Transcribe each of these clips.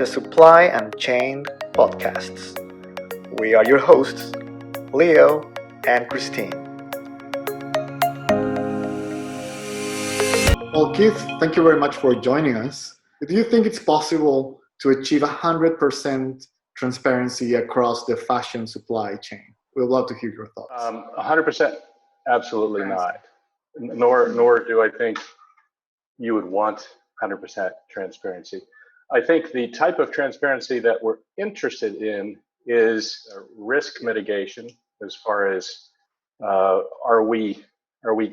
Supply and Chain podcasts. We are your hosts, Leo and Kristine. Well, Keith, thank you very much for joining us. Do you think it's possible to achieve 100% transparency across the fashion supply chain? We'd love to hear your thoughts. 100%, absolutely not. Nor do I think you would want 100% transparency. I think the type of transparency that we're interested in is risk mitigation, as far as are we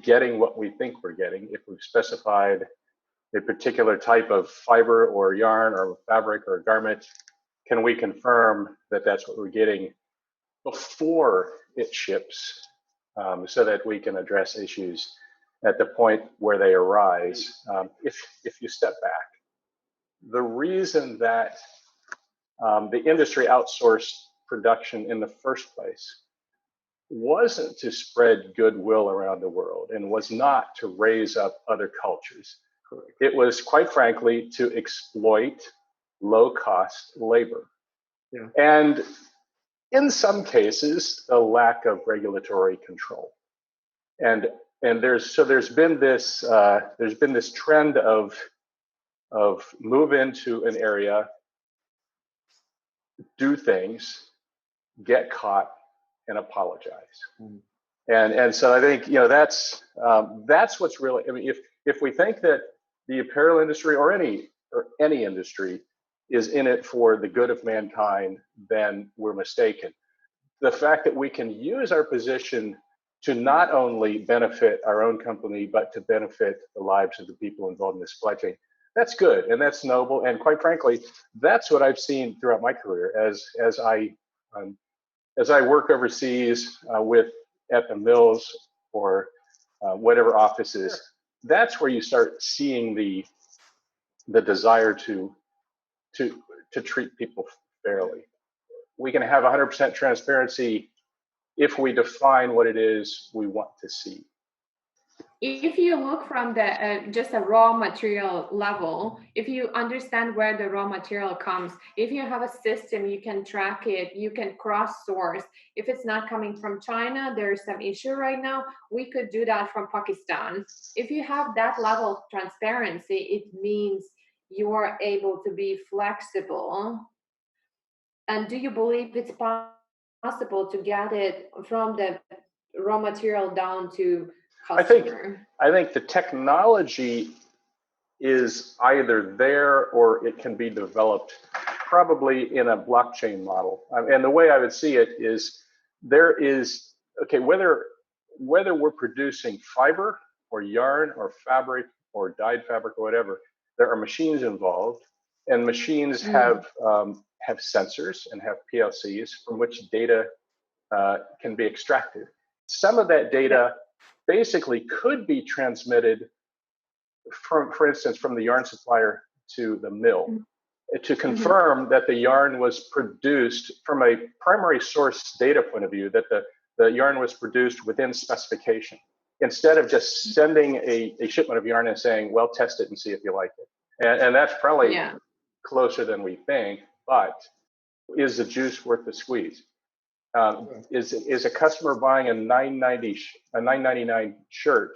getting what we think we're getting? If we've specified a particular type of fiber or yarn or fabric or garment, can we confirm that that's what we're getting before it ships, so that we can address issues at the point where they arise? If you step back, the reason that the industry outsourced production in the first place wasn't to spread goodwill around the world and was not to raise up other cultures. It was, quite frankly, to exploit low-cost labor. Yeah. And in some cases, a lack of regulatory control. And there's been this trend of move into an area, do things, get caught, and apologize. And so I think that's what's really. I mean, if we think that the apparel industry or any industry is in it for the good of mankind, then we're mistaken. The fact that we can use our position to not only benefit our own company, but to benefit the lives of the people involved in the supply chain, that's good and that's noble. And quite frankly, that's what I've seen throughout my career as I work overseas at the mills or whatever offices. That's where you start seeing the desire to treat people fairly. We can have 100% transparency if we define what it is we want to see. If you look from the just a raw material level, if you understand where the raw material comes, if you have a system, you can track it, you can cross source. If it's not coming from China, there's some issue right now, we could do that from Pakistan. If you have that level of transparency, it means you are able to be flexible. And do you believe it's possible to get it from the raw material down to customer? I think the technology is either there or it can be developed probably in a blockchain model. And the way I would see it is whether we're producing fiber or yarn or fabric or dyed fabric or whatever, there are machines involved, and machines have sensors and have PLCs from which data can be extracted. Some of that data basically could be transmitted for instance, from the yarn supplier to the mill to confirm that the yarn was produced from a primary source data point of view, that the yarn was produced within specification, instead of just sending a shipment of yarn and saying, well, test it and see if you like it. And that's probably closer than we think, but is the juice worth the squeeze? Is a customer buying a $9.99 shirt?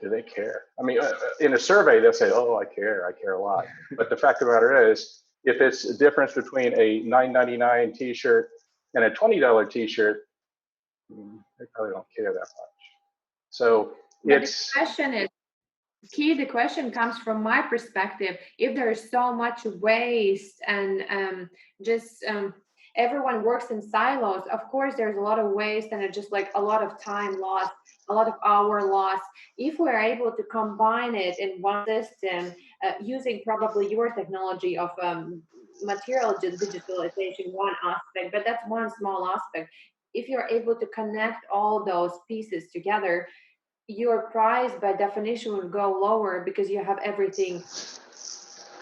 Do they care? I mean, in a survey, they'll say, "Oh, I care a lot." But the fact of the matter is, if it's a difference between a $9.99 T-shirt and a $20 T-shirt, they probably don't care that much. So the question is, the question comes from my perspective. If there is so much waste and everyone works in silos, of course there's a lot of waste and it's just like a lot of time lost, a lot of hour lost. If we're able to combine it in one system, using probably your technology of material digitalization, one aspect, but that's one small aspect. If you're able to connect all those pieces together, your price by definition would go lower because you have everything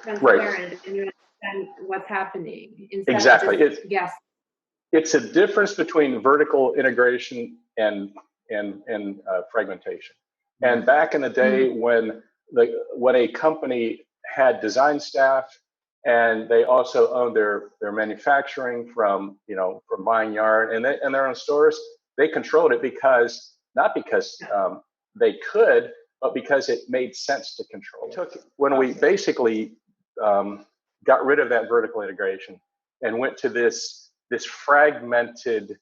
transparent and you understand what's happening. Exactly. It's a difference between vertical integration and fragmentation. And back in the day when a company had design staff and they also own their manufacturing from from buying yarn and their own stores. They controlled it not because they could, but because it made sense to control. When we basically got rid of that vertical integration and went to this fragmented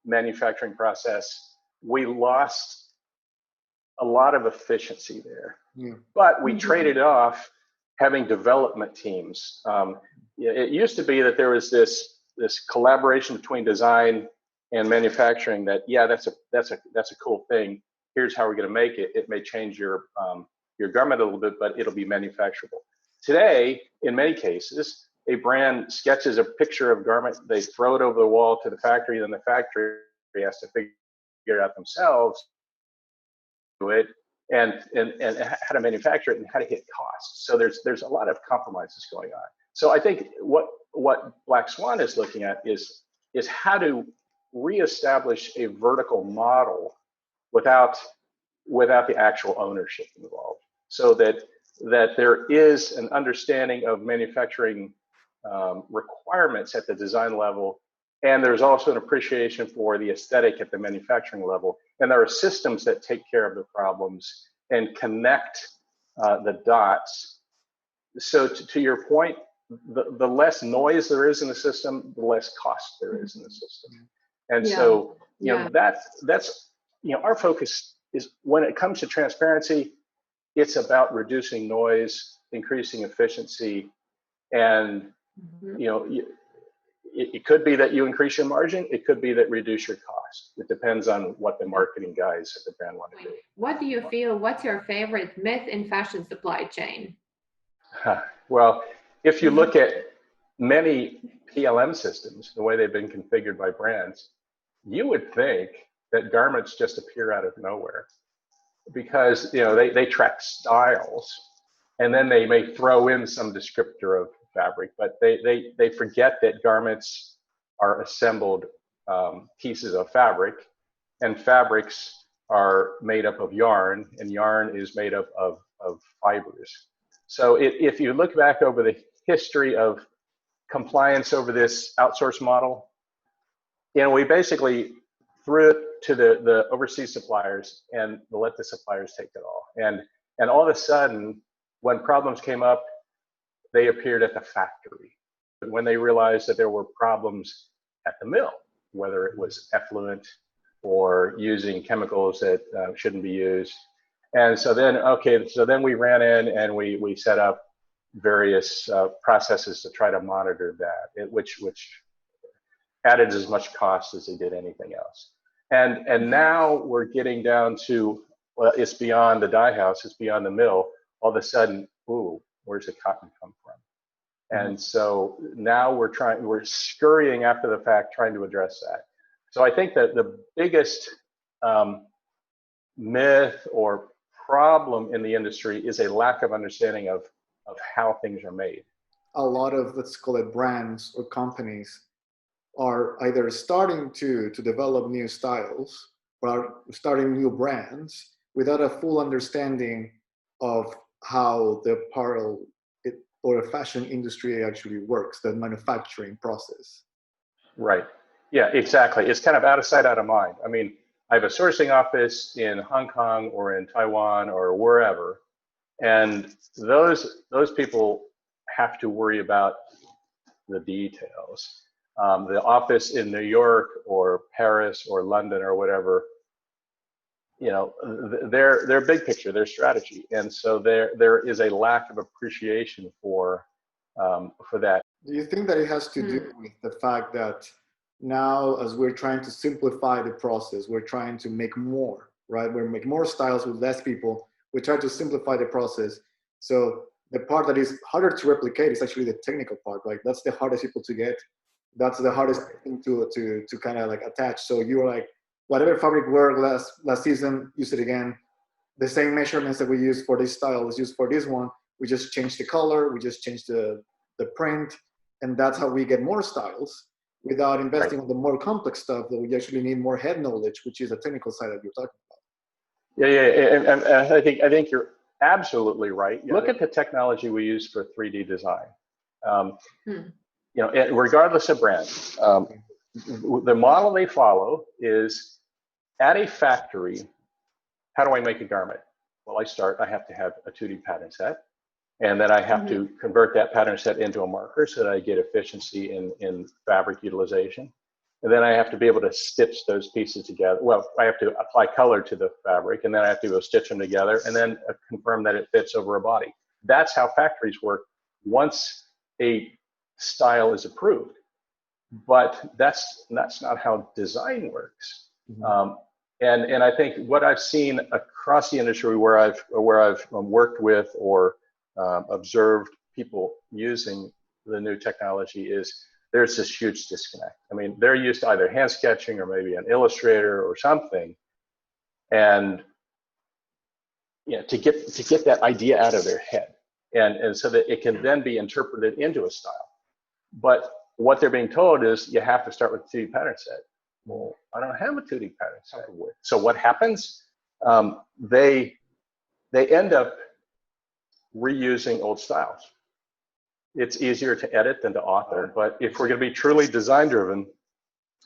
manufacturing process, we lost a lot of efficiency there. Yeah. But we traded off having development teams. It used to be that there was this collaboration between design and manufacturing. That that's a cool thing. Here's how we're going to make it. It may change your garment a little bit, but it'll be manufacturable. Today, in many cases, a brand sketches a picture of a garment, they throw it over the wall to the factory, then the factory has to figure it out themselves, do it, and how to manufacture it and how to hit costs. So there's a lot of compromises going on. So I think what Black Swan is looking at is how to reestablish a vertical model without the actual ownership involved, so that there is an understanding of manufacturing requirements at the design level, and there's also an appreciation for the aesthetic at the manufacturing level, and there are systems that take care of the problems and connect the dots. So to your point, the less noise there is in the system, the less cost there is in the system. And so that's our focus is, when it comes to transparency, it's about reducing noise, increasing efficiency, and it could be that you increase your margin. It could be that reduce your cost. It depends on what the marketing guys at the brand want to do. What do you feel? What's your favorite myth in fashion supply chain? Well, if you look at many PLM systems, the way they've been configured by brands, you would think that garments just appear out of nowhere, because they track styles, and then they may throw in some descriptor of fabric, but they forget that garments are assembled pieces of fabric, and fabrics are made up of yarn, and yarn is made up of fibers. So if you look back over the history of compliance over this outsource model, we basically threw it to the overseas suppliers and let the suppliers take it all. And all of a sudden, when problems came up, they appeared at the factory. When they realized that there were problems at the mill, whether it was effluent or using chemicals that shouldn't be used. And so then we ran in and we set up various processes to try to monitor that, which added as much cost as they did anything else. And now we're getting down to, well, it's beyond the dye house, it's beyond the mill. All of a sudden, ooh, where's the cotton come from? And so now we're scurrying after the fact, trying to address that. So I think that the biggest myth or problem in the industry is a lack of understanding of how things are made. A lot of, let's call it, brands or companies are either starting to develop new styles or are starting new brands without a full understanding of how the apparel or the fashion industry actually works, the manufacturing process. Right. Yeah, exactly. It's kind of out of sight, out of mind. I mean, I have a sourcing office in Hong Kong or in Taiwan or wherever, and those people have to worry about the details. The office in New York or Paris or London or whatever, their big picture, their strategy, and so there is a lack of appreciation for that. Do you think that it has to do with the fact that now, as we're trying to simplify the process, we're trying to make more, right? We're making more styles with less people. We try to simplify the process. So the part that is harder to replicate is actually the technical part. Like, that's the hardest people to get. That's the hardest thing to kind of like attach. So you're like, whatever fabric worked last season, use it again. The same measurements that we use for this style is used for this one. We just change the color, we just change the print, and that's how we get more styles without investing on the more complex stuff that we actually need more head knowledge, which is the technical side that you're talking about. Yeah, and I think you're absolutely right. Look at the technology we use for 3D design. Regardless of brand. The model they follow is at a factory, how do I make a garment? Well, I have to have a 2D pattern set, and then I have to convert that pattern set into a marker so that I get efficiency in fabric utilization. And then I have to be able to stitch those pieces together. Well, I have to apply color to the fabric, and then I have to go stitch them together, and then confirm that it fits over a body. That's how factories work once a style is approved. But that's not how design works. And I think what I've seen across the industry where I've worked with or observed people using the new technology is there's this huge disconnect. I mean, they're used to either hand sketching or maybe an Illustrator or something, and to get that idea out of their head, and so that it can then be interpreted into a style. But what they're being told is you have to start with a 2D pattern set. Well, I don't have a 2D pattern set. So what happens? They end up reusing old styles. It's easier to edit than to author, but if we're going to be truly design driven,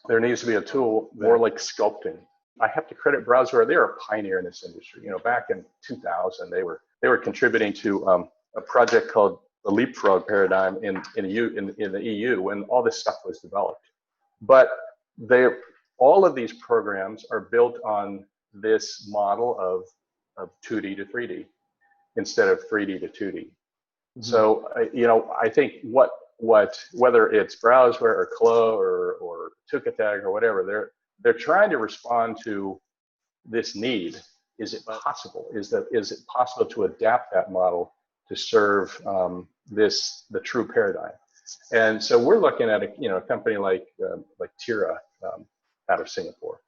there needs to be a tool more like sculpting. I have to credit Browsware. They're a pioneer in this industry. Back in 2000, they were contributing to a project called the leapfrog paradigm in the EU when all this stuff was developed. But all of these programs are built on this model of 2D to 3D instead of 3D to 2D. So I think whether it's Browsware or Clo or Tukatag or whatever, they're trying to respond to this need. Is it possible? Is it possible to adapt that model to serve the true paradigm? And so we're looking at a company like Tira out of Singapore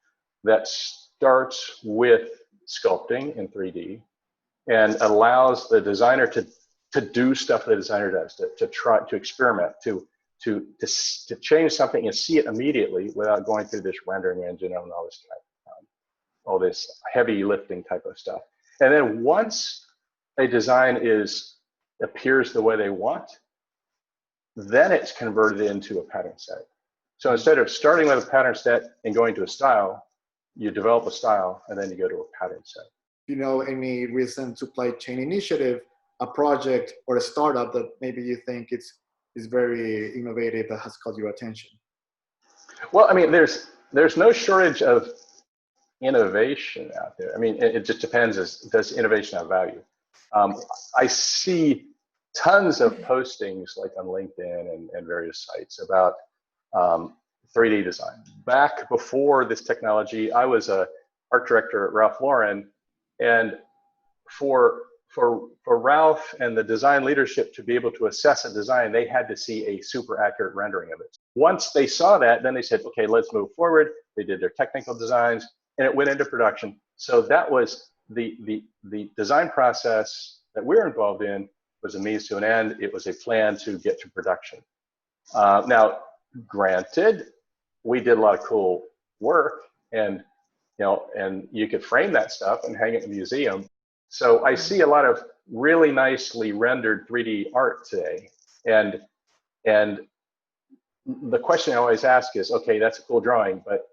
that starts with sculpting in 3D and allows the designer to do stuff the designer does, to try to experiment, to change something and see it immediately without going through this rendering engine and all this heavy lifting type of stuff. And then once a design appears the way they want, then it's converted into a pattern set. So instead of starting with a pattern set and going to a style, you develop a style and then you go to a pattern set. Any recent supply chain initiative, a project or a startup that maybe you think is very innovative that has caught your attention? Well, I mean, there's no shortage of innovation out there. I mean, it just depends. Does innovation have value? I see tons of postings like on LinkedIn and various sites about 3D design. Back before this technology, I was a art director at Ralph Lauren, and for Ralph and the design leadership to be able to assess a design, they had to see a super accurate rendering of it. Once they saw that, then they said, okay, let's move forward. They did their technical designs and it went into production. So that was the design process that we're involved in was a means to an end. It was a plan to get to production. Now, granted, we did a lot of cool work, and you could frame that stuff and hang it in a museum. So I see a lot of really nicely rendered 3D art today, and the question I always ask is, okay, that's a cool drawing, but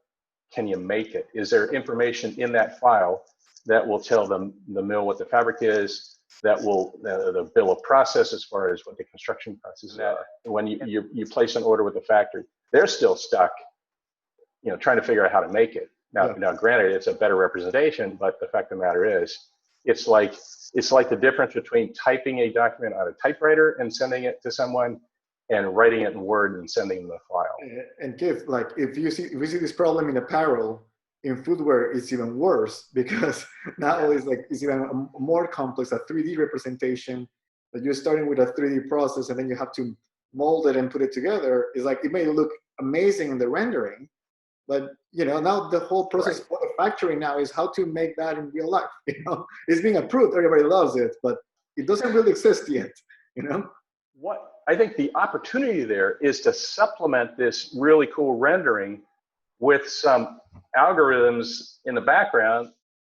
can you make it? Is there information in that file that will tell the mill what the fabric is, that will the bill of process as far as what the construction processes are? When you place an order with the factory, they're still stuck, trying to figure out how to make it. Now, granted, it's a better representation, but the fact of the matter is, it's like the difference between typing a document on a typewriter and sending it to someone, and writing it in Word and sending them the file. And Keith, if we see this problem in apparel, in footwear, it's even worse, because not only it's even more complex, a 3D representation, that you're starting with a 3D process and then you have to mold it and put it together. It's like, it may look amazing in the rendering, but now the whole process for the factory now is how to make that in real life. It's being approved, everybody loves it, but it doesn't really exist yet. What I think the opportunity there is to supplement this really cool rendering with some algorithms in the background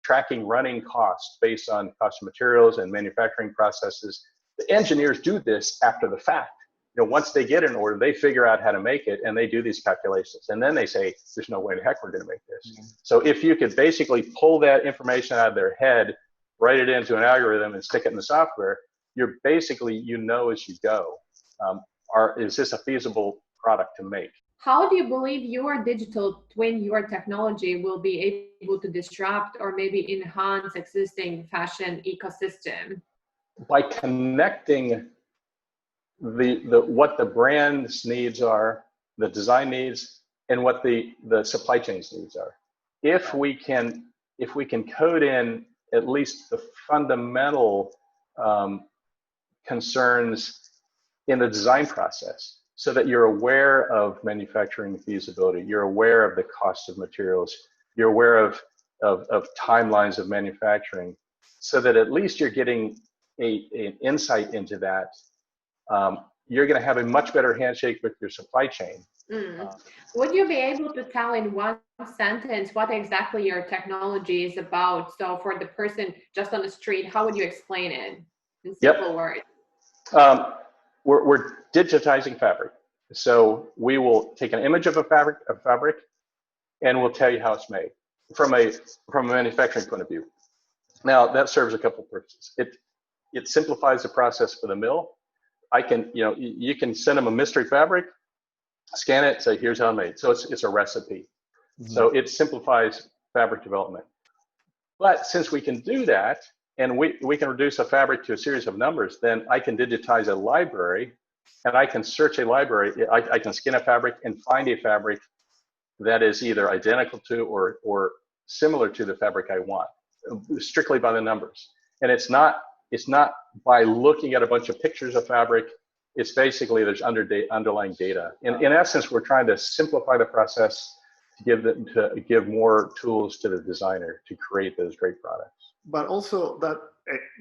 tracking running costs based on cost of materials and manufacturing processes. The engineers do this after the fact. once they get an order, they figure out how to make it, and they do these calculations. And then they say, there's no way in heck we're going to make this. Mm-hmm. So if you could basically pull that information out of their head, write it into an algorithm, and stick it in the software, you're basically, as you go, is this a feasible product to make? How do you believe your digital twin, your technology, will be able to disrupt or maybe enhance existing fashion ecosystem? By connecting what the brand's needs are, the design needs, and what the supply chain's needs are. If we can code in at least the fundamental concerns in the design process, so that you're aware of manufacturing feasibility, you're aware of the cost of materials, you're aware of timelines of manufacturing, so that at least you're getting an insight into that. You're going to have a much better handshake with your supply chain. Would you be able to tell in one sentence what exactly your technology is about? So for the person just on the street, how would you explain it in simple words? We're digitizing fabric. So we will take an image of a fabric, and we'll tell you how it's made from a manufacturing point of view. Now that serves a couple purposes. It simplifies the process for the mill. You can send them a mystery fabric, scan it, say here's how it's made. So it's a recipe. Mm-hmm. So it simplifies fabric development. But since we can do that, and we can reduce a fabric to a series of numbers, then I can digitize a library, and I can search a library. I can scan a fabric and find a fabric that is either identical to or similar to the fabric I want, strictly by the numbers. And it's not by looking at a bunch of pictures of fabric. It's basically there's underlying data. In essence, we're trying to simplify the process to give more tools to the designer to create those great products. But also that,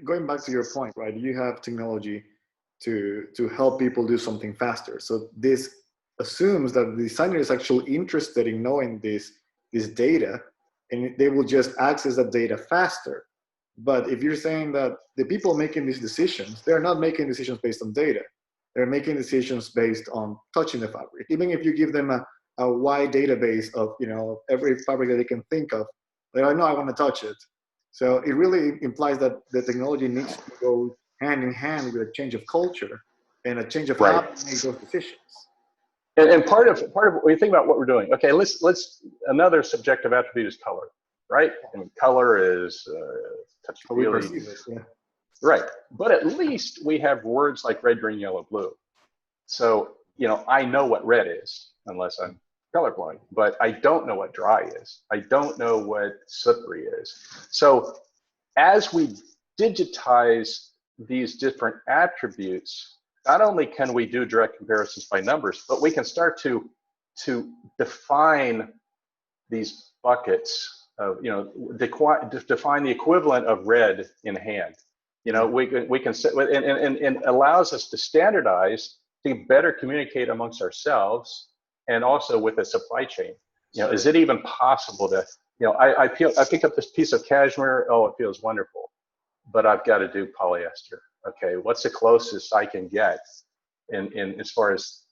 going back to your point, right? You have technology to help people do something faster. So this assumes that the designer is actually interested in knowing this data, and they will just access that data faster. But if you're saying that the people making these decisions, they're not making decisions based on data. They're making decisions based on touching the fabric. Even if you give them a wide database of every fabric that they can think of, they're like, no, I want to touch it. So it really implies that the technology needs to go hand in hand with a change of culture and a change of how to make those decisions. And part of when you think about what we're doing, okay, let's another subjective attribute is color, right? And color is touchy-feely. Right, but at least we have words like red, green, yellow, blue. So I know what red is, unless I'm colorblind, but I don't know what dry is. I don't know what slippery is. So as we digitize these different attributes, not only can we do direct comparisons by numbers, but we can start to define these buckets of, define the equivalent of red in hand. We can set, and allows us to standardize, to better communicate amongst ourselves and also with the supply chain. Is it even possible to, I pick up this piece of cashmere, oh, it feels wonderful, but I've got to do polyester. Okay, what's the closest I can get in as far as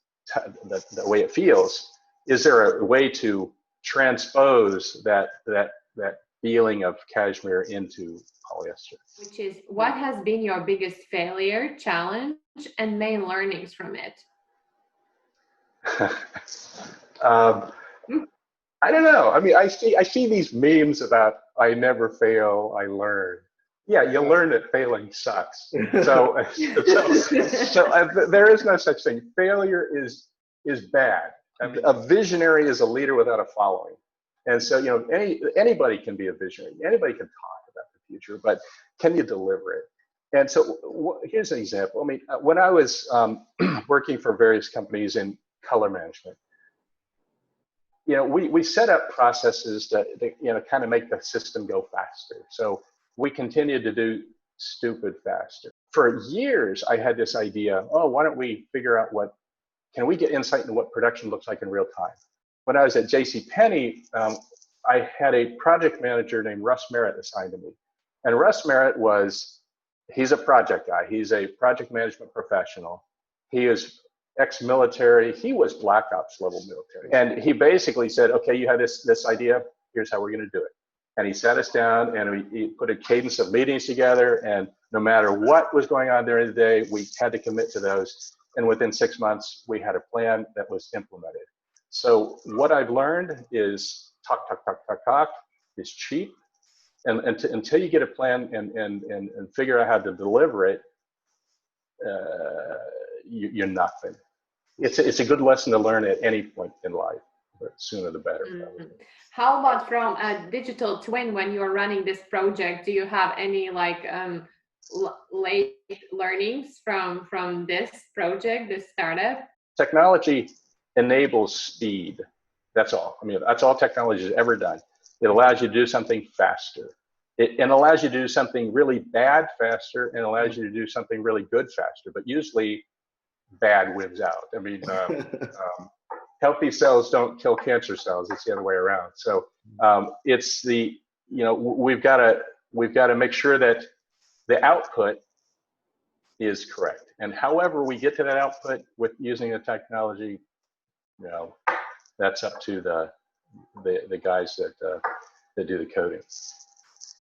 the way it feels? Is there a way to transpose that feeling of cashmere into polyester? Which is, what has been your biggest failure, challenge, and main learnings from it? I don't know. I mean, I see these memes about I never fail, I learn. Yeah, you learn that failing sucks. So there is no such thing. Failure is bad. A visionary is a leader without a following. And so, anybody can be a visionary. Anybody can talk about the future, but can you deliver it? And so here's an example. I mean, when I was working for various companies in color management, we set up processes that kind of make the system go faster. So we continued to do stupid faster. For years, I had this idea, why don't we figure out can we get insight into what production looks like in real time? When I was at JCPenney, I had a project manager named Russ Merritt assigned to me. And Russ Merritt he's a project guy. He's a project management professional. He is ex-military. He was Black Ops level military. And he basically said, okay, you have this idea, here's how we're going to do it. And he sat us down and he put a cadence of meetings together, and no matter what was going on during the day, we had to commit to those. And within 6 months, we had a plan that was implemented. So what I've learned is talk is cheap. And until you get a plan and figure out how to deliver it, you're nothing. It's a good lesson to learn at any point in life, but sooner the better. Mm-hmm. How about from a digital twin, when you're running this project, do you have any like late learnings from this project, this startup? Technology enables speed. That's all. I mean, that's all technology has ever done. It allows you to do something faster. It allows you to do something really bad faster, and allows you to do something really good faster. But usually, bad wins out. I mean, healthy cells don't kill cancer cells. It's the other way around. So it's the, we've got to make sure that the output is correct. And however we get to that output with using the technology, that's up to the guys that do the coding.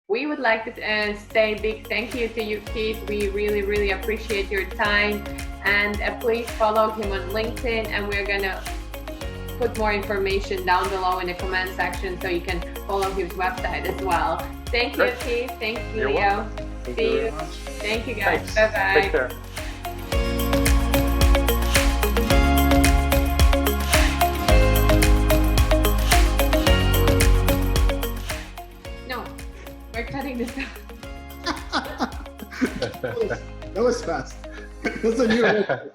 We would like to say a big thank you to you, Keith. We really, really appreciate your time. And please follow him on LinkedIn, and we're going to put more information down below in the comment section so you can follow his website as well. Thank you, Keith. Thank you, Leo. See you. Thank you, guys. Bye-bye. Take care. No, we're cutting this out. That was fast. That's a new record.